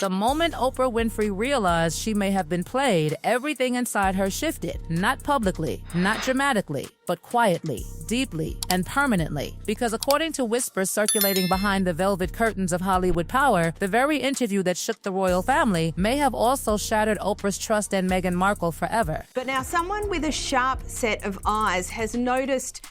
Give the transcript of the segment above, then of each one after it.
The moment Oprah Winfrey realized she may have been played, everything inside her shifted. Not publicly, not dramatically, but quietly, deeply, and permanently. Because according to whispers circulating behind the velvet curtains of Hollywood power, the very interview that shook the royal family may have also shattered Oprah's trust in Meghan Markle forever. But now someone with a sharp set of eyes has noticed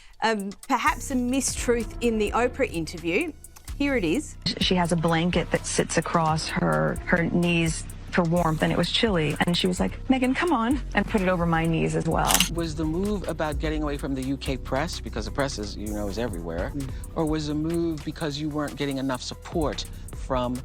perhaps a mistruth in the Oprah interview. Here it is. She has a blanket that sits across her knees for warmth, and it was chilly, and she was like, Meghan, come on, and put it over my knees as well. Was the move about getting away from the UK press, because the press is, you know, is everywhere, or was the move because you weren't getting enough support from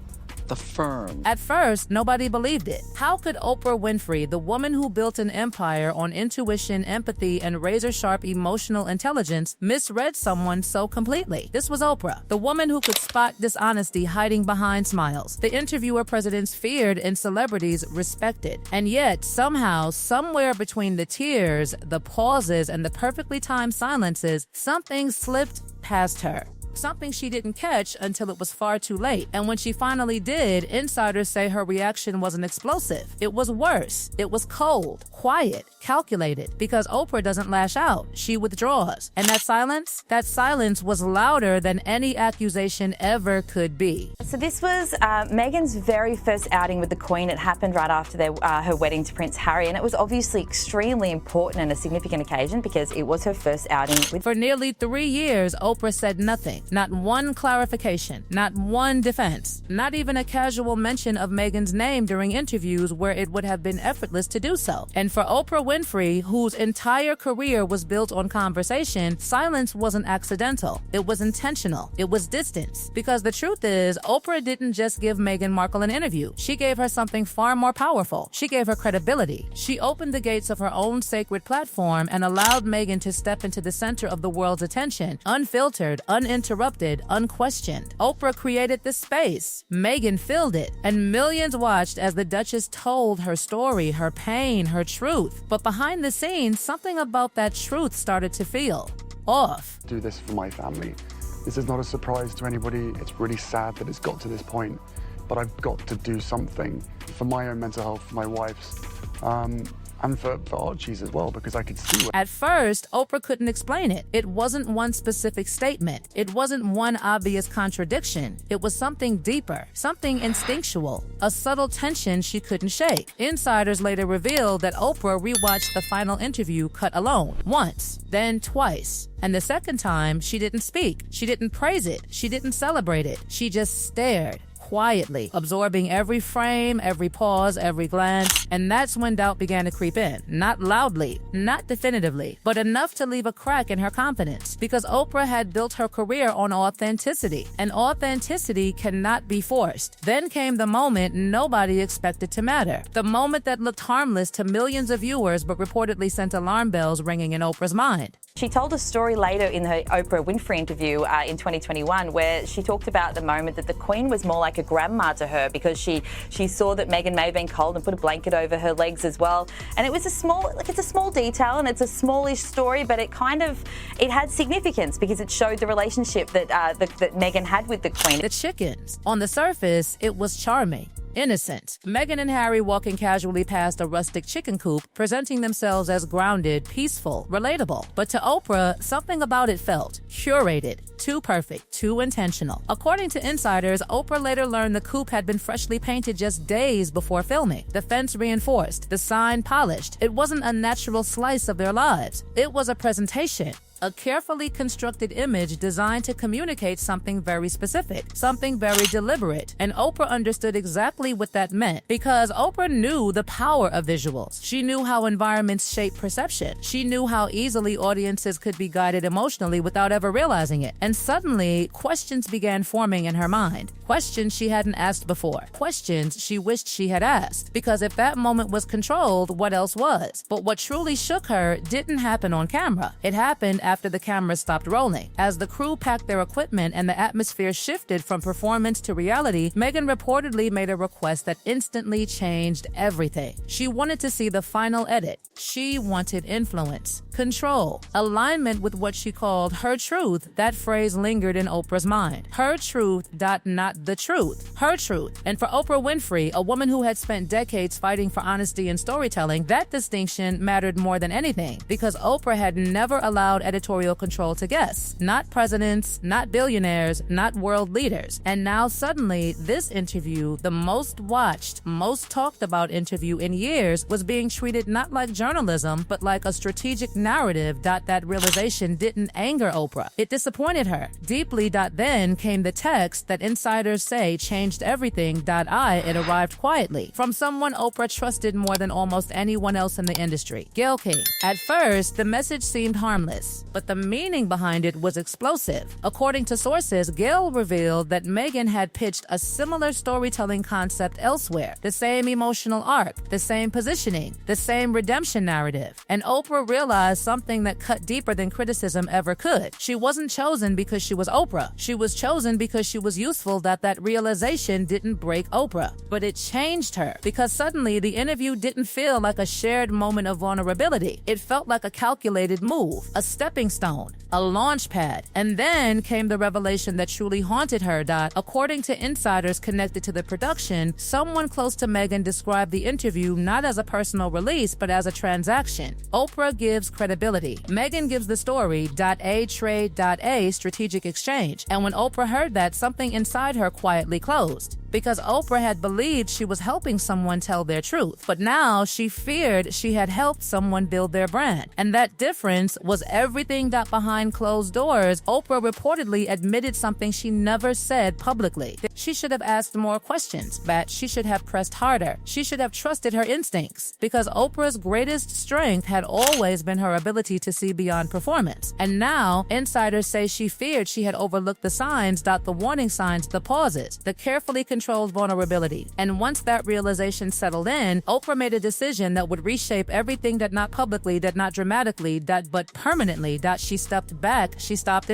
the firm? At first, nobody believed it. How could Oprah Winfrey, the woman who built an empire on intuition, empathy, and razor-sharp emotional intelligence, misread someone so completely? This was Oprah, the woman who could spot dishonesty hiding behind smiles. The interviewer presidents feared and celebrities respected. And yet, somehow, somewhere between the tears, the pauses, and the perfectly timed silences, something slipped past her. Something she didn't catch until it was far too late. And when she finally did, insiders say her reaction wasn't explosive. It was worse. It was cold, quiet, calculated. Because Oprah doesn't lash out. She withdraws. And that silence was louder than any accusation ever could be. So this was Meghan's very first outing with the Queen. It happened right after her wedding to Prince Harry. And it was obviously extremely important and a significant occasion because it was her first outing with... For nearly 3 years, Oprah said nothing. Not one clarification, not one defense, not even a casual mention of Meghan's name during interviews where it would have been effortless to do so. And for Oprah Winfrey, whose entire career was built on conversation, silence wasn't accidental. It was intentional. It was distance. Because the truth is, Oprah didn't just give Meghan Markle an interview. She gave her something far more powerful. She gave her credibility. She opened the gates of her own sacred platform and allowed Meghan to step into the center of the world's attention, unfiltered, uninterrupted, unquestioned. Oprah created the space. Meghan filled it. And millions watched as the Duchess told her story, her pain, her truth. But behind the scenes, something about that truth started to feel off. Do this for my family. This is not a surprise to anybody. It's really sad that it's got to this point. But I've got to do something for my own mental health, for my wife's, and for Archie's as well, because I could see it. At first, Oprah couldn't explain it. It wasn't one specific statement. It wasn't one obvious contradiction. It was something deeper, something instinctual, a subtle tension she couldn't shake. Insiders later revealed that Oprah rewatched the final interview cut alone, once, then twice. And the second time, she didn't speak. She didn't praise it. She didn't celebrate it. She just stared. Quietly, absorbing every frame, every pause, every glance, and that's when doubt began to creep in. Not loudly, not definitively, but enough to leave a crack in her confidence. Because Oprah had built her career on authenticity, and authenticity cannot be forced. Then came the moment nobody expected to matter. The moment that looked harmless to millions of viewers, but reportedly sent alarm bells ringing in Oprah's mind. She told a story later in her Oprah Winfrey interview in 2021 where she talked about the moment that the Queen was more like a grandma to her because she saw that Meghan may have been cold and put a blanket over her legs as well. And it was it's a small detail and it's a smallish story, but it had significance because it showed the relationship that Meghan had with the Queen. The chickens. On the surface, it was charming. Innocent. Meghan and Harry walking casually past a rustic chicken coop, presenting themselves as grounded, peaceful, relatable. But to Oprah, something about it felt curated, too perfect, too intentional. According to insiders, Oprah later learned the coop had been freshly painted just days before filming, the fence reinforced, the sign polished. It wasn't a natural slice of their lives. It was a presentation. A carefully constructed image designed to communicate something very specific, something very deliberate. And Oprah understood exactly what that meant because Oprah knew the power of visuals. She knew how environments shape perception. She knew how easily audiences could be guided emotionally without ever realizing it. And suddenly, questions began forming in her mind. Questions she hadn't asked before. Questions she wished she had asked. Because if that moment was controlled, what else was? But what truly shook her didn't happen on camera. It happened after the cameras stopped rolling. As the crew packed their equipment and the atmosphere shifted from performance to reality, Meghan reportedly made a request that instantly changed everything. She wanted to see the final edit. She wanted influence, control, alignment with what she called her truth. That phrase lingered in Oprah's mind. Her truth, not the truth. Her truth. And for Oprah Winfrey, a woman who had spent decades fighting for honesty in storytelling, that distinction mattered more than anything because Oprah had never allowed editorial control to guess. Not presidents, not billionaires, not world leaders. And now suddenly, this interview, the most watched, most talked about interview in years, was being treated not like journalism, but like a strategic narrative. That realization didn't anger Oprah. It disappointed her deeply. Then came the text that insiders say changed everything. It arrived quietly from someone Oprah trusted more than almost anyone else in the industry, Gayle King. At first, the message seemed harmless, but the meaning behind it was explosive. According to sources, Gayle revealed that Meghan had pitched a similar storytelling concept elsewhere, the same emotional arc, the same positioning, the same redemption narrative. And Oprah realized something that cut deeper than criticism ever could. She wasn't chosen because she was Oprah. She was chosen because she was useful. That realization didn't break Oprah, but it changed her because suddenly the interview didn't feel like a shared moment of vulnerability. It felt like a calculated move, a stepping stone, a launch pad. And then came the revelation that truly haunted her. According to insiders connected to the production, someone close to Meghan described the interview not as a personal release, but as a transaction. Oprah gives credibility. Meghan gives the story. A trade. A strategic exchange. And when Oprah heard that, something inside her quietly closed. Because Oprah had believed she was helping someone tell their truth. But now she feared she had helped someone build their brand. And that difference was everything. Behind closed doors, Oprah reportedly admitted something she never said publicly. She should have asked more questions, but she should have pressed harder. She should have trusted her instincts. Because Oprah's greatest strength had always been her ability to see beyond performance. And now, insiders say she feared she had overlooked the signs. The warning signs, the pauses, the carefully controlled vulnerability. And once that realization settled in, Oprah made a decision that would reshape everything. Not publicly, not dramatically, but permanently. She stepped back. She stopped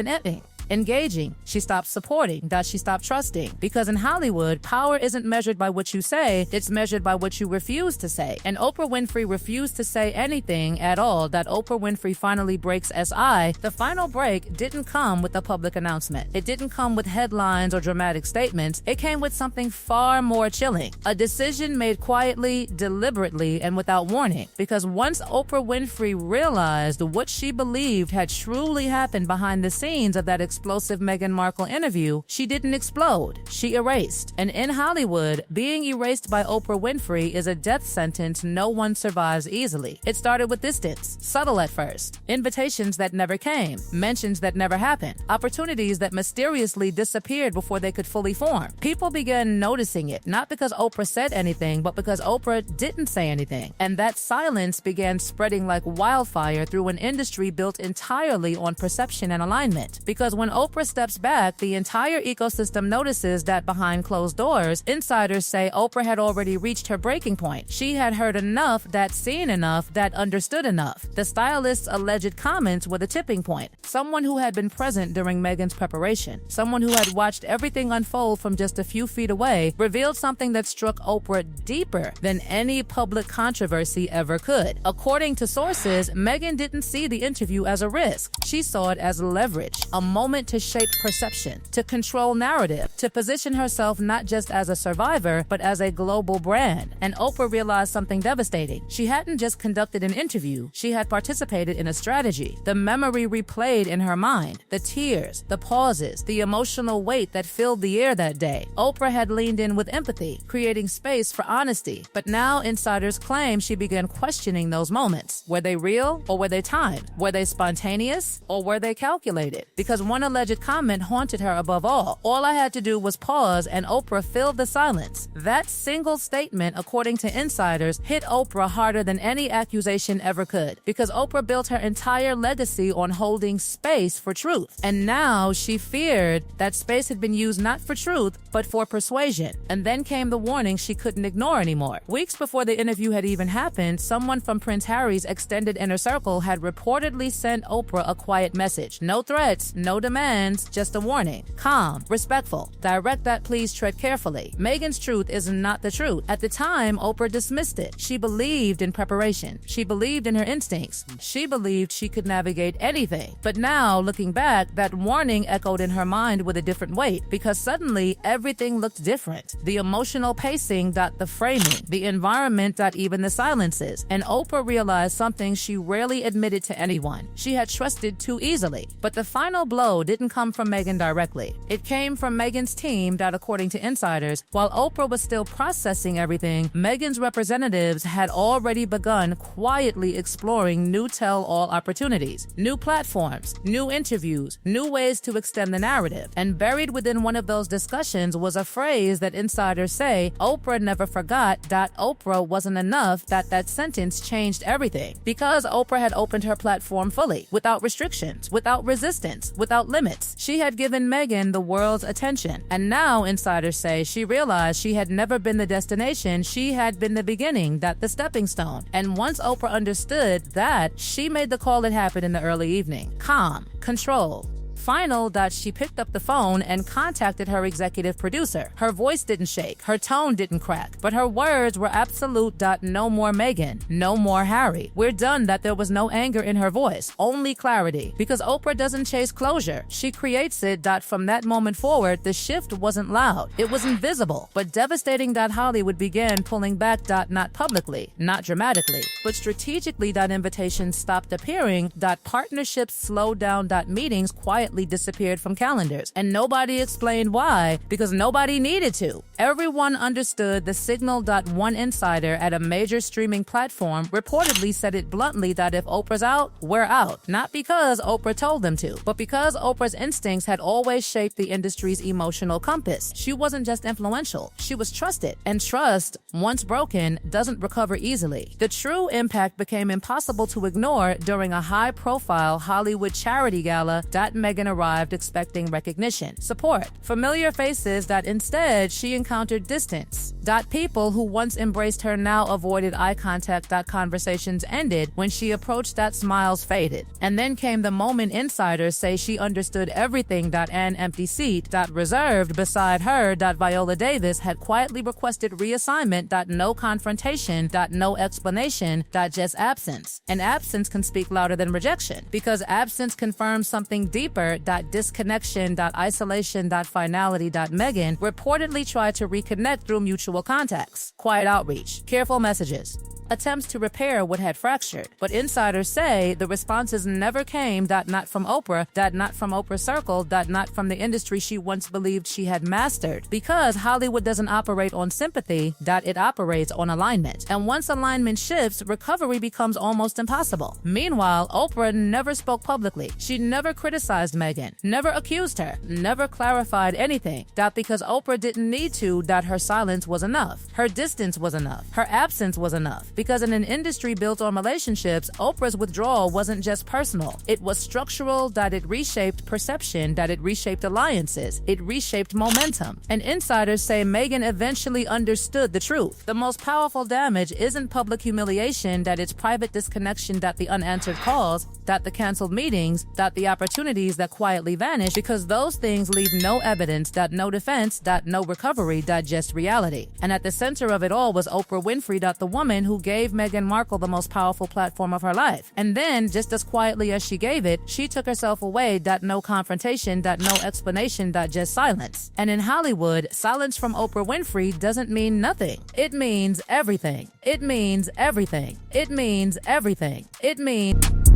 engaging. She stopped supporting. She stopped trusting. Because in Hollywood, power isn't measured by what you say, it's measured by what you refuse to say. And Oprah Winfrey refused to say anything at all. Oprah Winfrey finally breaks SI. The final break didn't come with a public announcement. It didn't come with headlines or dramatic statements. It came with something far more chilling. A decision made quietly, deliberately, and without warning. Because once Oprah Winfrey realized what she believed had truly happened behind the scenes of that explosive Meghan Markle interview, she didn't explode. She erased. And in Hollywood, being erased by Oprah Winfrey is a death sentence no one survives easily. It started with distance, subtle at first. Invitations that never came, mentions that never happened, opportunities that mysteriously disappeared before they could fully form. People began noticing it, not because Oprah said anything, but because Oprah didn't say anything. And that silence began spreading like wildfire through an industry built entirely on perception and alignment. Because when Oprah steps back, the entire ecosystem notices that behind closed doors, insiders say Oprah had already reached her breaking point. She had heard enough, seen enough, understood enough. The stylist's alleged comments were the tipping point. Someone who had been present during Meghan's preparation, someone who had watched everything unfold from just a few feet away, revealed something that struck Oprah deeper than any public controversy ever could. According to sources, Meghan didn't see the interview as a risk. She saw it as leverage, a moment to shape perception, to control narrative, to position herself not just as a survivor, but as a global brand. And Oprah realized something devastating. She hadn't just conducted an interview, she had participated in a strategy. The memory replayed in her mind, the tears, the pauses, the emotional weight that filled the air that day. Oprah had leaned in with empathy, creating space for honesty. But now insiders claim she began questioning those moments. Were they real or were they timed? Were they spontaneous or were they calculated? Because one one alleged comment haunted her above all. All I had to do was pause, and Oprah filled the silence. That single statement, according to insiders, hit Oprah harder than any accusation ever could, because Oprah built her entire legacy on holding space for truth. And now she feared that space had been used not for truth, but for persuasion. And then came the warning she couldn't ignore anymore. Weeks before the interview had even happened, someone from Prince Harry's extended inner circle had reportedly sent Oprah a quiet message. No threats, no demands, just a warning. Calm, respectful, direct that please tread carefully. Meghan's truth is not the truth. At the time, Oprah dismissed it. She believed in preparation. She believed in her instincts. She believed she could navigate anything. But now, looking back, that warning echoed in her mind with a different weight, because suddenly everything looked different. The emotional pacing, the framing, the environment, even the silences. And Oprah realized something she rarely admitted to anyone. She had trusted too easily. But the final blow didn't come from Meghan directly. It came from Meghan's team, according to insiders, while Oprah was still processing everything, Meghan's representatives had already begun quietly exploring new tell-all opportunities, new platforms, new interviews, new ways to extend the narrative. And buried within one of those discussions was a phrase that insiders say Oprah never forgot. Oprah wasn't enough. That sentence changed everything. Because Oprah had opened her platform fully, without restrictions, without resistance, without limits. She had given Meghan the world's attention. And now, insiders say, she realized she had never been the destination, she had been the beginning, the stepping stone. And once Oprah understood that, she made the call that happened in the early evening. Calm, control. Final, she picked up the phone and contacted her executive producer. Her voice didn't shake, her tone didn't crack, but her words were absolute. No more Meghan, no more Harry. We're done. There was no anger in her voice, only clarity. Because Oprah doesn't chase closure, she creates it. From that moment forward, the shift wasn't loud, it was invisible, but devastating. Hollywood began pulling back. Not publicly, not dramatically, but strategically. Invitations stopped appearing. Partnerships slowed down. Meetings quietly disappeared from calendars, and nobody explained why, because nobody needed to. Everyone understood the signal. One insider at a major streaming platform reportedly said it bluntly if Oprah's out, we're out. Not because Oprah told them to, but because Oprah's instincts had always shaped the industry's emotional compass. She wasn't just influential, she was trusted. And trust, once broken, doesn't recover easily. The true impact became impossible to ignore during a high-profile Hollywood charity gala. Meghan arrived expecting recognition, support, familiar faces. Instead, she encountered distance. People who once embraced her now avoided eye contact. Conversations ended when she approached. Smiles faded. And then came the moment insiders say she understood everything. An empty seat. Reserved beside her. Viola Davis had quietly requested reassignment. No confrontation. No explanation. Just absence. And absence can speak louder than rejection, because absence confirms something deeper. Disconnection. Isolation. Finality. Meghan reportedly tried to reconnect through mutual contacts, quiet outreach, careful messages, attempts to repair what had fractured. But insiders say the responses never came. Not from Oprah. Not from Oprah's circle. Not from the industry she once believed she had mastered. Because Hollywood doesn't operate on sympathy. It operates on alignment. And once alignment shifts, recovery becomes almost impossible. Meanwhile, Oprah never spoke publicly. She never criticized Meghan, never accused her, never clarified anything. Because Oprah didn't need to. Her silence was enough. Her distance was enough. Her absence was enough. Because in an industry built on relationships, Oprah's withdrawal wasn't just personal. It was structural. It reshaped perception. It reshaped alliances. It reshaped momentum. And insiders say Meghan eventually understood the truth. The most powerful damage isn't public humiliation. It's private disconnection. The unanswered calls. The canceled meetings. The opportunities that quietly vanish, because those things leave no evidence. No defense. No recovery. Just reality. And at the center of it all was Oprah Winfrey. The woman who gave Meghan Markle the most powerful platform of her life. And then, just as quietly as she gave it, she took herself away. No confrontation. No explanation. Just silence. And in Hollywood, silence from Oprah Winfrey doesn't mean nothing. It means everything. It means everything. It means everything. It means...